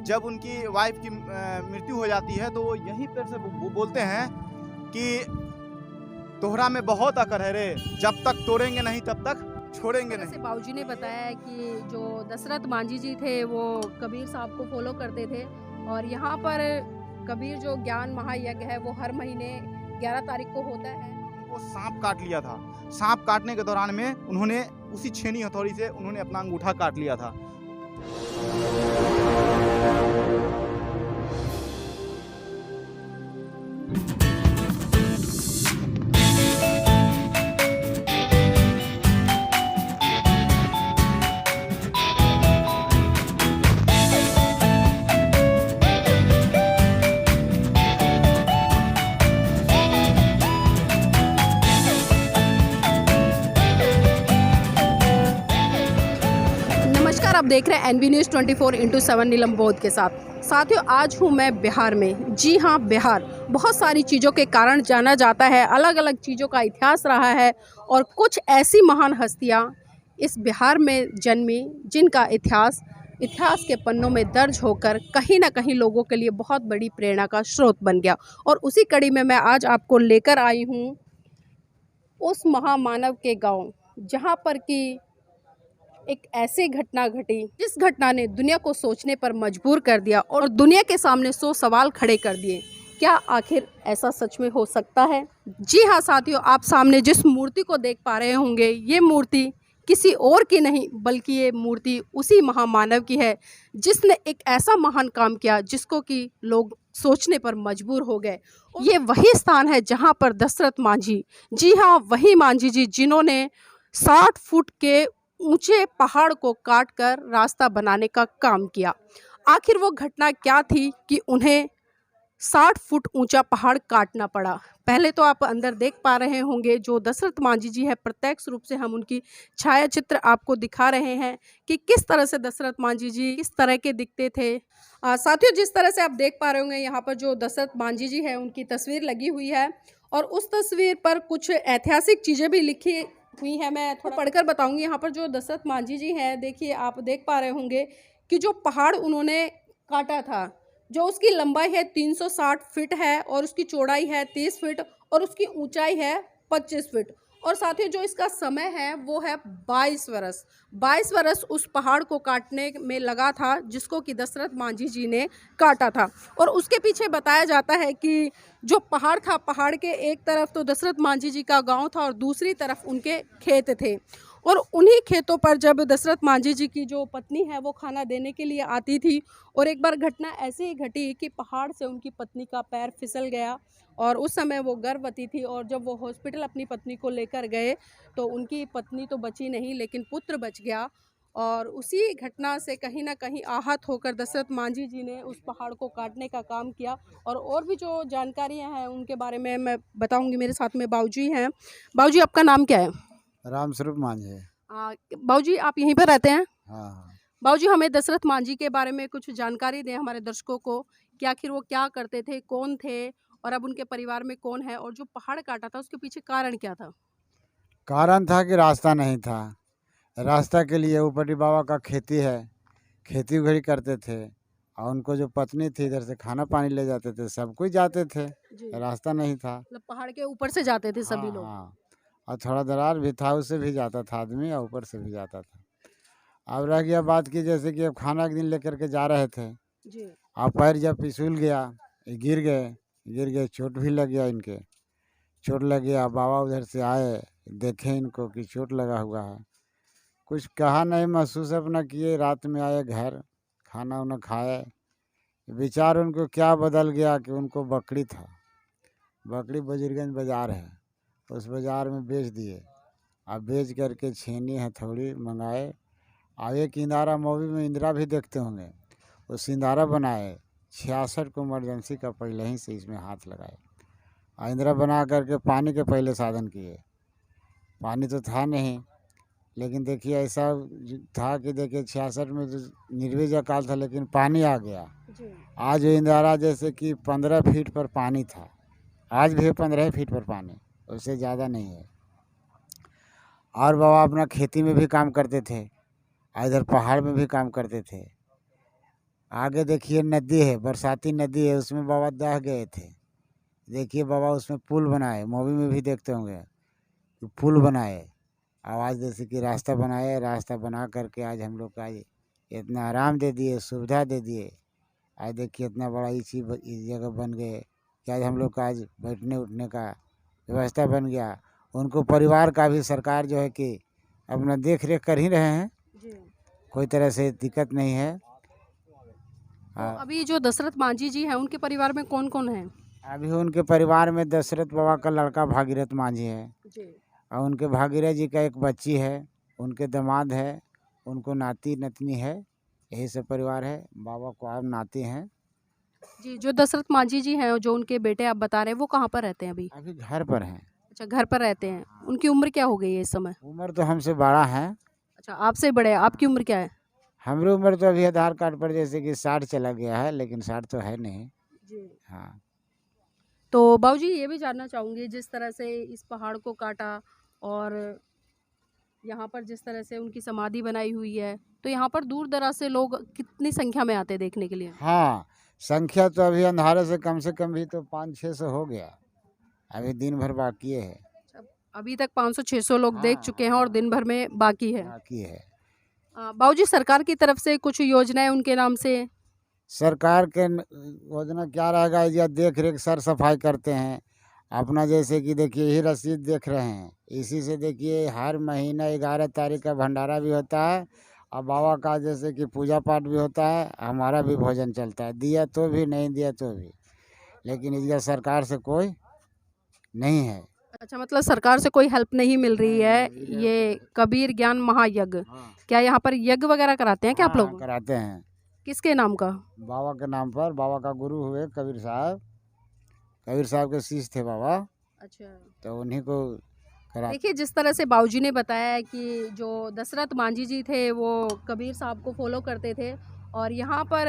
जब उनकी वाइफ की मृत्यु हो जाती है तो वो यहीं पर से वो बोलते हैं कि तोहरा में बहुत अकड़ है रे, जब तक तोड़ेंगे नहीं तब तक छोड़ेंगे जैसे नहीं। बाबूजी ने बताया है कि जो दशरथ मांझी जी थे वो कबीर साहब को फॉलो करते थे और यहाँ पर कबीर जो ज्ञान महायज्ञ है वो हर महीने 11 तारीख को होता है। वो सांप काट लिया था। सांप काटने के दौरान में उन्होंने उसी छेनी हथौड़ी से उन्होंने अपना अंगूठा काट लिया था। नमस्कार, आप देख रहे हैं NB न्यूज़ 24/7 नीलम बोध के साथ। साथियों, आज हूँ मैं बिहार में। जी हाँ, बिहार बहुत सारी चीज़ों के कारण जाना जाता है, अलग अलग चीज़ों का इतिहास रहा है और कुछ ऐसी महान हस्तियाँ इस बिहार में जन्मी जिनका इतिहास के पन्नों में दर्ज होकर कहीं ना कहीं लोगों के लिए बहुत बड़ी प्रेरणा का स्रोत बन गया। और उसी कड़ी में मैं आज आपको लेकर आई हूँ उस महामानव के गाँव, जहाँ पर कि एक ऐसी घटना घटी जिस घटना ने दुनिया को सोचने पर मजबूर कर दिया और दुनिया के सामने 100 सवाल खड़े कर दिए। क्या आखिर ऐसा सच में हो सकता है? जी हाँ साथियों, आप सामने जिस मूर्ति को देख पा रहे होंगे, ये मूर्ति किसी और की नहीं बल्कि ये मूर्ति उसी महामानव की है जिसने एक ऐसा महान काम किया जिसको कि लोग सोचने पर मजबूर हो गए। ये वही स्थान है जहाँ पर दशरथ मांझी, जी हाँ वही मांझी जी जिन्होंने 60 फुट के ऊंचे पहाड़ को काटकर रास्ता बनाने का काम किया। आखिर वो घटना क्या थी कि उन्हें 60 फुट ऊंचा पहाड़ काटना पड़ा? पहले तो आप अंदर देख पा रहे होंगे जो दशरथ मांझी जी है, प्रत्यक्ष रूप से हम उनकी छाया चित्र आपको दिखा रहे हैं कि किस तरह से दशरथ मांझी जी किस तरह के दिखते थे। साथियों, जिस तरह से आप देख पा रहे होंगे यहाँ पर जो दशरथ मांझी जी है उनकी तस्वीर लगी हुई है और उस तस्वीर पर कुछ ऐतिहासिक चीज़ें भी लिखी हुई है। मैं थोड़ा पढ़कर बताऊंगी। यहाँ पर जो दशरथ मांझी जी हैं, देखिए आप देख पा रहे होंगे कि जो पहाड़ उन्होंने काटा था, जो उसकी लंबाई है 360 फीट है और उसकी चौड़ाई है 30 फीट और उसकी ऊंचाई है 25 फीट। और साथ ही जो इसका समय है वो है 22 वर्ष। 22 वर्ष उस पहाड़ को काटने में लगा था जिसको कि दशरथ मांझी जी ने काटा था। और उसके पीछे बताया जाता है कि जो पहाड़ था, पहाड़ के एक तरफ तो दशरथ मांझी जी का गांव था और दूसरी तरफ उनके खेत थे। और उन्हीं खेतों पर जब दशरथ मांझी जी की जो पत्नी है वो खाना देने के लिए आती थी और एक बार घटना ऐसी ही घटी कि पहाड़ से उनकी पत्नी का पैर फिसल गया और उस समय वो गर्भवती थी और जब वो हॉस्पिटल अपनी पत्नी को लेकर गए तो उनकी पत्नी तो बची नहीं लेकिन पुत्र बच गया। और उसी घटना से कहीं ना कहीं आहत होकर दशरथ मांझी जी ने उस पहाड़ को काटने का काम किया। और भी जो जानकारियां हैं उनके बारे में मैं बताऊंगी। मेरे साथ में बाबूजी हैं। बाबूजी, आपका नाम क्या है? राम स्वरूप मांझी। बाबूजी, आप यहीं पर रहते हैं? हाँ। बाबूजी, हमें दशरथ मांझी के बारे में कुछ जानकारी दें हमारे दर्शकों को कि आखिर वो क्या करते थे, कौन थे और अब उनके परिवार में कौन है और जो पहाड़ काटा था उसके पीछे कारण क्या था? कारण था कि रास्ता नहीं था। रास्ता के लिए ऊपरी बाबा का खेती है, खेती उगड़ी करते थे और उनको जो पत्नी थी इधर से खाना पानी ले जाते थे, सब कुछ जाते थे, रास्ता नहीं था। मतलब पहाड़ के ऊपर से जाते थे सभी लोग? हाँ, और थोड़ा दरार भी था, उससे भी जाता था आदमी और ऊपर से भी जाता था। अब रह गया बात की जैसे कि अब खाना एक दिन लेकर के जा रहे थे जी। और पैर जब फिसूल गया, गिर गए, चोट भी लग गया, इनके चोट लग गया। बाबा उधर से आए, देखे इनको कि चोट लगा हुआ है, कुछ कहा नहीं, महसूस अपना किए। रात में आए घर, खाना उन्हें खाए। विचार उनको क्या बदल गया कि उनको बकरी था, बकरी बजीरगंज बाज़ार है, उस बाज़ार में बेच दिए। अब बेच करके छेनी हथौड़ी मंगाए और एक इंदारा मूवी में इंदिरा भी देखते होंगे, उस इंदारा बनाए। 66 को इमरजेंसी का पहले ही से इसमें हाथ लगाए और इंदिरा बना करके पानी के पहले साधन किए। पानी तो था नहीं, लेकिन देखिए ऐसा था कि देखिए 66 में तो निर्विज काल था लेकिन पानी आ गया। आज इंदिरा जैसे कि 15 फीट पर पानी था, आज भी 15 फीट पर पानी, उससे ज़्यादा नहीं है। और बाबा अपना खेती में भी काम करते थे, इधर पहाड़ में भी काम करते थे। आगे देखिए नदी है, बरसाती नदी है, उसमें बाबा दह गए थे। देखिए बाबा उसमें पुल बनाए, मूवी में भी देखते होंगे कि पुल बनाए, आवाज़ जैसे कि रास्ता बनाए, रास्ता बना करके आज हम लोग का इतना आराम दे दिए, सुविधा दे दिए। आज देखिए इतना बड़ा इस जगह बन गए कि आज हम लोग का आज बैठने उठने का व्यवस्था बन गया। उनको परिवार का भी सरकार जो है कि अपना देख रेख कर ही रहे हैं, कोई तरह से दिक्कत नहीं है। तो अभी जो दशरथ मांझी जी हैं उनके परिवार में कौन कौन है? अभी उनके परिवार में दशरथ बाबा का लड़का भागीरथ मांझी है और उनके भागीरथ जी का एक बच्ची है, उनके दामाद है, उनको नाती नतनी है, यही सब परिवार है। बाबा को आप नाती हैं जी। जो दशरथ मांझी जी हैं, जो उनके बेटे आप बता रहे हैं, वो कहाँ पर रहते हैं अभी? अभी घर पर हैं। अच्छा, घर पर रहते हैं। उनकी उम्र क्या हो गई है इस समय? उम्र तो हमसे बड़ा है। अच्छा, आपसे बड़े हैं। आपकी उम्र क्या है? हमारी उम्र तो अभी आधार कार्ड पर जैसे कि 60 चला गया है, लेकिन 60 तो है नहीं। जी। हाँ। तो बाबूजी ये भी जानना चाहूँगी, जिस तरह से इस पहाड़ को काटा और यहाँ पर जिस तरह से उनकी समाधि बनाई हुई है, तो यहाँ पर दूर दराज से लोग कितनी संख्या में आते हैं देखने के लिए? हाँ, संख्या तो अभी अंधारे से कम भी तो 500-600 हो गया, अभी दिन भर बाकी है। अच्छा, अभी तक 500-600 लोग देख चुके हैं और दिन भर में बाकी है। बाबूजी, सरकार की तरफ से कुछ योजनाएं उनके नाम से? सरकार के योजना क्या रहेगा, या देख रेख सर सफाई करते हैं अपना, जैसे कि देखिए यही रसीद देख रहे हैं, इसी से देखिए हर महीना 11 तारीख का भंडारा भी होता है और बाबा का जैसे कि पूजा पाठ भी होता है, हमारा भी भोजन चलता है, दिया तो भी नहीं दिया तो भी, लेकिन इसका सरकार से कोई नहीं है। अच्छा, मतलब सरकार से कोई हेल्प नहीं मिल रही है। ये कबीर ज्ञान महायज्ञ, क्या यहाँ पर यज्ञ वगैरह कराते हैं क्या आप लोग? कराते हैं। किसके नाम का? बाबा के नाम पर। बाबा का गुरु हुए कबीर साहब के शिष्य थे बाबा। अच्छा, तो उन्हीं को करा। देखिए, जिस तरह से बाबूजी ने बताया कि जो दशरथ मांझी जी थे वो कबीर साहब को फॉलो करते थे और यहाँ पर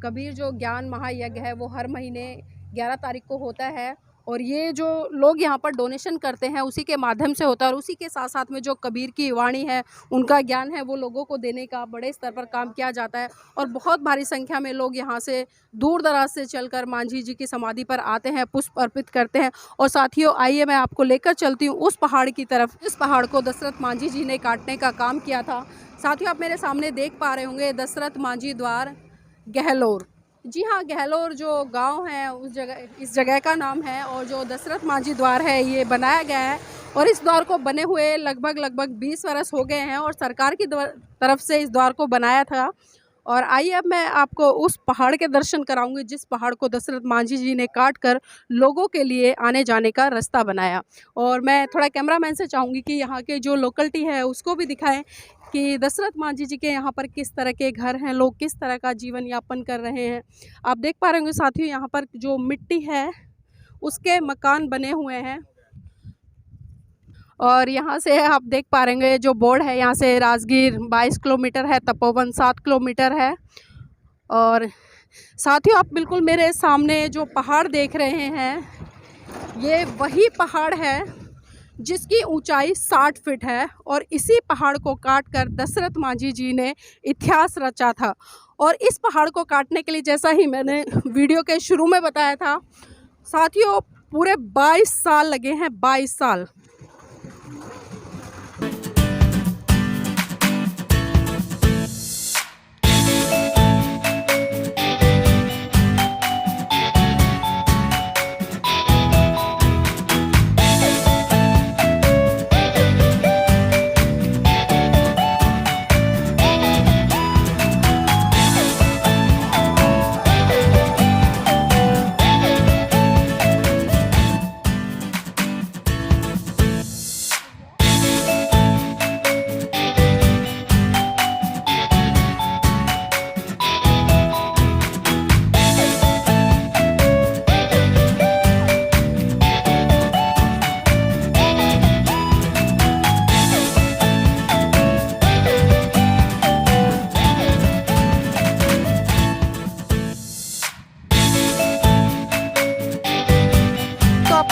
कबीर जो ज्ञान महायज्ञ है वो हर महीने 11 तारीख को होता है और ये जो लोग यहाँ पर डोनेशन करते हैं उसी के माध्यम से होता है और उसी के साथ साथ में जो कबीर की वाणी है, उनका ज्ञान है, वो लोगों को देने का बड़े स्तर पर काम किया जाता है और बहुत भारी संख्या में लोग यहाँ से दूर दराज से चलकर मांझी जी की समाधि पर आते हैं, पुष्प अर्पित करते हैं। और साथियों, आइए मैं आपको लेकर चलती हूँ उस पहाड़ की तरफ, इस पहाड़ को दशरथ मांझी जी ने काटने का काम किया था। साथियों, आप मेरे सामने देख पा रहे होंगे दशरथ मांझी द्वार गहलोर। जी हाँ, गहलोर जो गांव है उस जगह, इस जगह का नाम है और जो दशरथ मांझी द्वार है ये बनाया गया है और इस द्वार को बने हुए लगभग 20 वर्ष हो गए हैं और सरकार की तरफ से इस द्वार को बनाया था। और आइए अब मैं आपको उस पहाड़ के दर्शन कराऊंगी जिस पहाड़ को दशरथ मांझी जी ने काट कर लोगों के लिए आने जाने का रास्ता बनाया। और मैं थोड़ा कैमरामैन से चाहूँगी कि यहाँ के जो लोकलिटी है उसको भी दिखाएं कि दशरथ मांझी जी के यहाँ पर किस तरह के घर हैं, लोग किस तरह का जीवन यापन कर रहे हैं। आप देख पा रहे होंगे साथियों, यहाँ पर जो मिट्टी है उसके मकान बने हुए हैं और यहाँ से आप देख पा रहे होंगे जो बोर्ड है, यहाँ से राजगीर 22 किलोमीटर है, तपोवन 7 किलोमीटर है। और साथियों, आप बिल्कुल मेरे सामने जो पहाड़ देख रहे हैं ये वही पहाड़ है जिसकी ऊंचाई 60 फीट है और इसी पहाड़ को काटकर दशरथ मांझी जी ने इतिहास रचा था। और इस पहाड़ को काटने के लिए, जैसा ही मैंने वीडियो के शुरू में बताया था साथियों, पूरे 22 साल लगे हैं, 22 साल।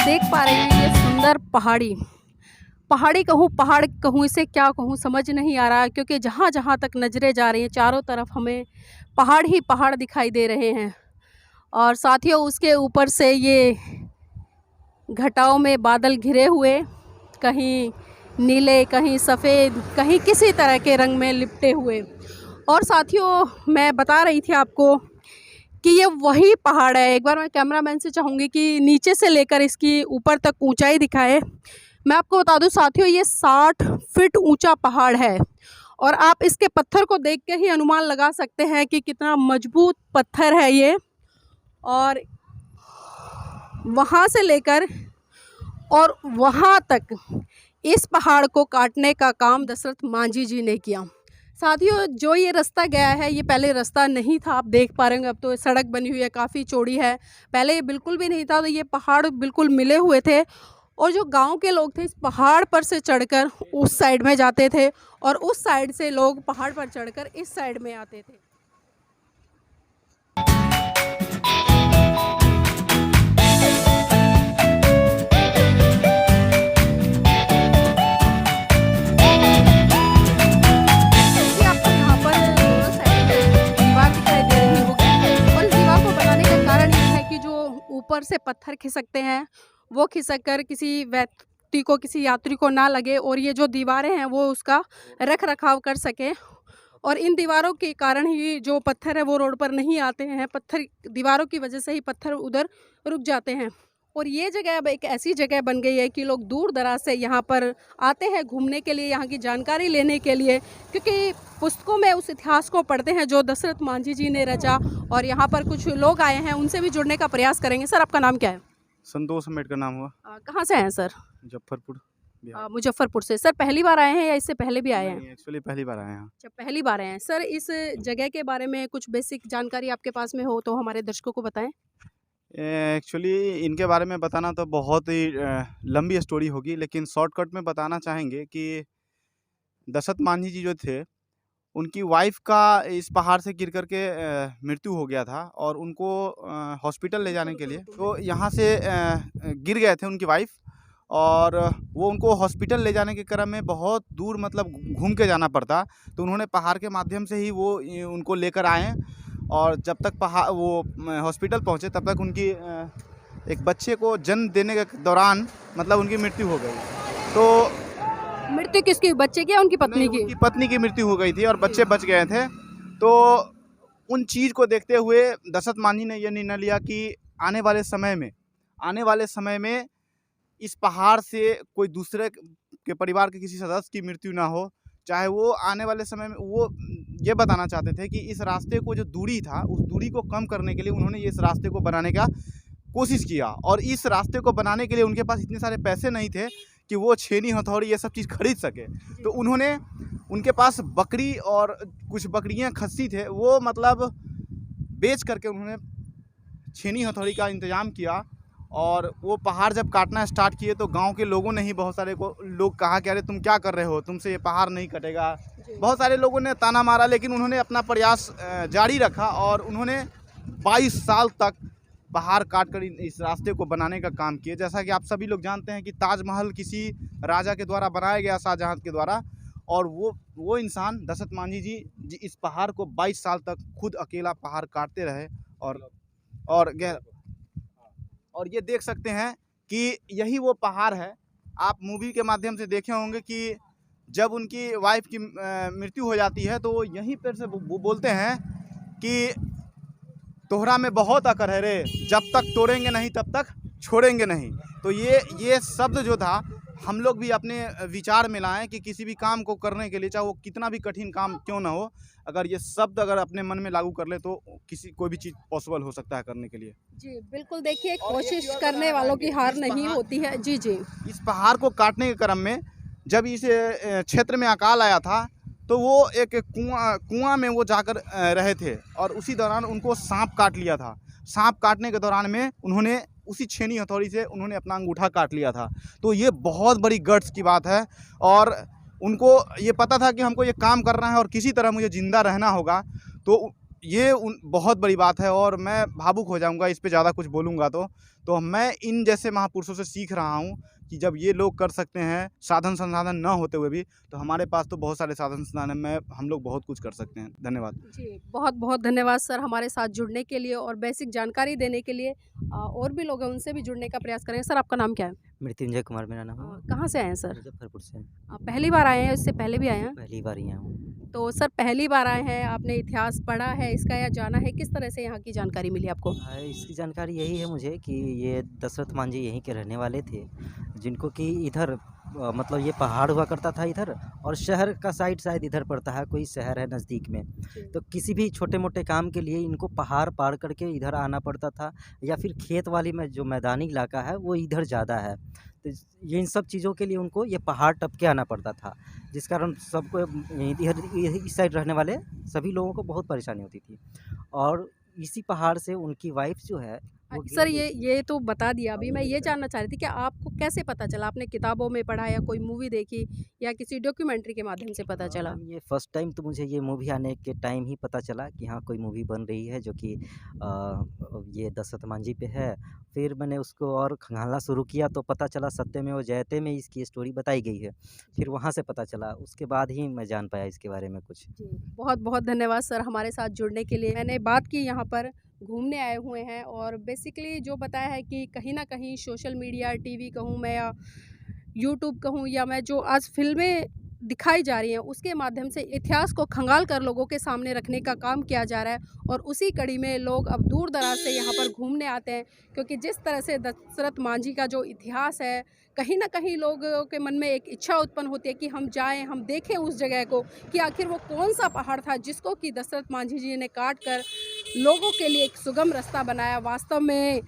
देख पा रहे हैं ये सुंदर पहाड़ी पहाड़ी कहूँ पहाड़ कहूँ इसे क्या कहूँ समझ नहीं आ रहा, क्योंकि जहाँ जहाँ तक नज़रें जा रही हैं चारों तरफ हमें पहाड़ ही पहाड़ दिखाई दे रहे हैं। और साथियों उसके ऊपर से ये घटाओं में बादल घिरे हुए, कहीं नीले कहीं सफ़ेद कहीं किसी तरह के रंग में लिपटे हुए। और साथियों मैं बता रही थी आपको कि ये वही पहाड़ है। एक बार मैं कैमरामैन से चाहूँगी कि नीचे से लेकर इसकी ऊपर तक ऊंचाई दिखाए। मैं आपको बता दूं साथियों ये 60 फीट ऊंचा पहाड़ है और आप इसके पत्थर को देख के ही अनुमान लगा सकते हैं कि कितना मजबूत पत्थर है ये। और वहाँ से लेकर और वहाँ तक इस पहाड़ को काटने का काम दशरथ मांझी जी ने किया। साथियों जो ये रास्ता गया है ये पहले रास्ता नहीं था, आप देख पा रहे होंगे। अब तो सड़क बनी हुई है, काफ़ी चौड़ी है। पहले ये बिल्कुल भी नहीं था, तो ये पहाड़ बिल्कुल मिले हुए थे और जो गांव के लोग थे इस पहाड़ पर से चढ़कर उस साइड में जाते थे और उस साइड से लोग पहाड़ पर चढ़कर इस साइड में आते थे। ऊपर से पत्थर खिसकते हैं, वो खिसक कर किसी व्यक्ति को किसी यात्री को ना लगे और ये जो दीवारें हैं वो उसका रख रखाव कर सके। और इन दीवारों के कारण ही जो पत्थर है वो रोड पर नहीं आते हैं, पत्थर दीवारों की वजह से ही पत्थर उधर रुक जाते हैं। और ये जगह अब एक ऐसी जगह बन गई है कि लोग दूर दराज से यहाँ पर आते हैं घूमने के लिए, यहाँ की जानकारी लेने के लिए, क्योंकि पुस्तकों में उस इतिहास को पढ़ते हैं जो दशरथ मांझी जी ने रचा। और यहाँ पर कुछ लोग आए हैं, उनसे भी जुड़ने का प्रयास करेंगे। सर आपका नाम क्या है? संतोष अम्बेडकर नाम हुआ। कहाँ से हैं सर? मुजफ्फरपुर। मुजफ्फरपुर से। सर पहली बार आए हैं या इससे पहले भी आए हैं? एक्चुअली पहली बार आए हैं। अच्छा पहली बार आए हैं। सर इस जगह के बारे में कुछ बेसिक जानकारी आपके पास में हो तो हमारे दर्शकों को बताएं। एक्चुअली इनके बारे में बताना तो बहुत ही लंबी स्टोरी होगी, लेकिन शॉर्टकट में बताना चाहेंगे कि दशरथ मांझी जी जो थे उनकी वाइफ का इस पहाड़ से गिर करके मृत्यु हो गया था और उनको हॉस्पिटल ले जाने के लिए तो यहाँ से गिर गए थे उनकी वाइफ। और वो उनको हॉस्पिटल ले जाने के क्रम में बहुत दूर मतलब घूम के जाना पड़ता, तो उन्होंने पहाड़ के माध्यम से ही वो उनको लेकर आए। और जब तक वो हॉस्पिटल पहुँचे तब तक उनकी एक बच्चे को जन्म देने के दौरान मतलब उनकी मृत्यु हो गई। तो मृत्यु किसकी, बच्चे की या उनकी पत्नी की? उनकी पत्नी की मृत्यु हो गई थी और बच्चे बच गए थे। तो उन चीज़ को देखते हुए दशरथ मांझी ने यह निर्णय लिया कि आने वाले समय में इस पहाड़ से कोई दूसरे के परिवार के किसी सदस्य की मृत्यु ना हो। चाहे वो आने वाले समय में वो ये बताना चाहते थे कि इस रास्ते को जो दूरी था उस दूरी को कम करने के लिए उन्होंने इस रास्ते को बनाने का कोशिश किया। और इस रास्ते को बनाने के लिए उनके पास इतने सारे पैसे नहीं थे कि वो छेनी हथौड़ी ये सब चीज़ खरीद सके। तो उन्होंने उनके पास बकरी और कुछ बकरियां खस्सी थे वो मतलब बेच करके उन्होंने छेनी हथौड़ी का इंतज़ाम किया। और वो पहाड़ जब काटना स्टार्ट किए तो गांव के लोगों ने ही बहुत सारे लोग कहा कि अरे तुम क्या कर रहे हो, तुमसे ये पहाड़ नहीं कटेगा। बहुत सारे लोगों ने ताना मारा, लेकिन उन्होंने अपना प्रयास जारी रखा और उन्होंने 22 साल तक पहाड़ काट कर इस रास्ते को बनाने का काम किए। जैसा कि आप सभी लोग जानते हैं कि ताजमहल किसी राजा के द्वारा बनाया गया, शाहजहां के द्वारा, और वो इंसान दशरथ मांझी जी इस पहाड़ को 22 साल तक खुद अकेला पहाड़ काटते रहे। और ये देख सकते हैं कि यही वो पहाड़ है। आप मूवी के माध्यम से देखे होंगे कि जब उनकी वाइफ की मृत्यु हो जाती है तो यहीं पर से वो बोलते हैं कि तोहरा में बहुत अकड़ है रे, जब तक तोड़ेंगे नहीं तब तक छोड़ेंगे नहीं। तो ये शब्द जो था हम लोग भी अपने विचार में लाएं कि किसी भी काम को करने के लिए, चाहे वो कितना भी कठिन काम क्यों ना हो, अगर ये शब्द अगर अपने मन में लागू कर ले तो कोई भी चीज़ पॉसिबल हो सकता है करने के लिए। जी बिल्कुल, देखिए कोशिश करने वालों की हार नहीं होती है। जी जी, इस पहाड़ को काटने के क्रम में जब इस क्षेत्र में अकाल आया था तो वो एक कुआं में वो जाकर रहे थे और उसी दौरान उनको सांप काट लिया था। सांप काटने के दौरान में उन्होंने उसी छेनी हथौड़ी से उन्होंने अपना अंगूठा काट लिया था। तो ये बहुत बड़ी गट्स की बात है और उनको ये पता था कि हमको ये काम करना है और किसी तरह मुझे ज़िंदा रहना होगा। तो ये बहुत बड़ी बात है और मैं भावुक हो जाऊंगा इस पे ज़्यादा कुछ बोलूँगा तो मैं इन जैसे महापुरुषों से सीख रहा हूँ कि जब ये लोग कर सकते हैं साधन संसाधन न होते हुए भी, तो हमारे पास तो बहुत सारे साधन संसाधन में हम लोग बहुत कुछ कर सकते हैं। धन्यवाद। जी, बहुत बहुत धन्यवाद सर हमारे साथ जुड़ने के लिए और बेसिक जानकारी देने के लिए। और भी लोग हैं उनसे भी जुड़ने का प्रयास करेंगे। सर आपका नाम क्या है? मृत्युंजय कुमार मेरा नाम है। कहाँ से आए हैं सर? मुजफ्फरपुर से। आप पहली बार आए हैं, इससे पहले भी आए हैं? पहली बार ही आया हूँ। तो सर पहली बार आए हैं, आपने इतिहास पढ़ा है इसका या जाना है, किस तरह से यहाँ की जानकारी मिली आपको? इसकी जानकारी यही है मुझे कि ये दशरथ मांझी यहीं के रहने वाले थे, जिनको कि इधर मतलब ये पहाड़ हुआ करता था इधर, और शहर का साइड शायद इधर पड़ता है, कोई शहर है नज़दीक में। तो किसी भी छोटे-मोटे काम के लिए इनको पहाड़ पार करके इधर आना पड़ता था, या फिर खेत वाली में जो मैदानी इलाका है वो इधर ज़्यादा है। तो ये इन सब चीज़ों के लिए उनको ये पहाड़ टप के आना पड़ता था, जिस कारण सबको इधर इस साइड रहने वाले सभी लोगों को बहुत परेशानी होती थी। और इसी पहाड़ से उनकी वाइफ़ जो है वो गिर सर गई। ये तो बता दिया, अभी मैं ये जानना चाह रही थी कि आपको कैसे पता चला? आपने किताबों में पढ़ा या कोई मूवी देखी या किसी डॉक्यूमेंट्री के माध्यम से पता चला? मैम ये फर्स्ट टाइम तो मुझे ये मूवी आने के टाइम ही पता चला कि हाँ कोई मूवी बन रही है जो कि ये दशरथ मांझी पे है। फिर मैंने उसको और खंगालना शुरू किया तो पता चला सत्यमेव जयते में इसकी स्टोरी बताई गई है। फिर वहाँ से पता चला, उसके बाद ही मैं जान पाया इसके बारे में कुछ। जी, बहुत-बहुत धन्यवाद सर हमारे साथ जुड़ने के लिए। मैंने बात की यहाँ पर घूमने आए हुए हैं और बेसिकली जो बताया है कि कहीं न कहीं सोशल मीडिया, टीवी कहूँ मैं या यूट्यूब कहूँ या मैं जो आज फ़िल्में दिखाई जा रही हैं, उसके माध्यम से इतिहास को खंगाल कर लोगों के सामने रखने का काम किया जा रहा है और उसी कड़ी में लोग अब दूर-दराज से यहाँ पर घूमने आते हैं, क्योंकि जिस तरह से दशरथ मांझी का जो इतिहास है, कहीं न कहीं लोगों के मन में एक इच्छा उत्पन्न होती है कि हम जाएँ, हम देखें उस जगह को कि आखिर वो कौन-सा पहाड़ था जिसको कि दशरथ मांझी जी ने काट कर लोगों के लिए एक सुगम रास्ता बनाया। वास्तव में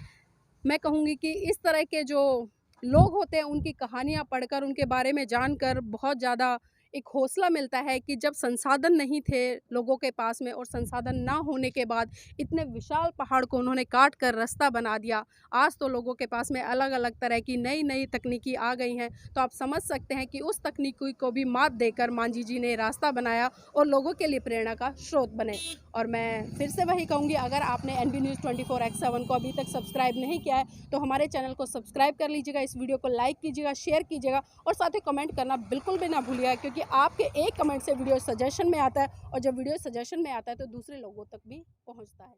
मैं कहूँगी कि इस तरह के जो लोग होते हैं उनकी कहानियाँ पढ़कर, उनके बारे में जानकर बहुत ज़्यादा एक हौसला मिलता है कि जब संसाधन नहीं थे लोगों के पास में और संसाधन ना होने के बाद इतने विशाल पहाड़ को उन्होंने काट कर रास्ता बना दिया। आज तो लोगों के पास में अलग-अलग तरह की नई-नई तकनीकी आ गई हैं, तो आप समझ सकते हैं कि उस तकनीकी को भी मात देकर मांझी जी ने रास्ता बनाया और लोगों के लिए प्रेरणा का स्रोत बने। और मैं फिर से वही कहूँगी, अगर आपने एनबी न्यूज़ 24x7 को अभी तक सब्सक्राइब नहीं किया है, तो हमारे चैनल को सब्सक्राइब कर लीजिएगा, इस वीडियो को लाइक कीजिएगा, शेयर कीजिएगा और साथ ही कमेंट करना बिल्कुल भी ना भूलिएगा, क्योंकि आपके एक कमेंट से वीडियो सजेशन में आता है और जब वीडियो सजेशन में आता है तो दूसरे लोगों तक भी पहुँचता है।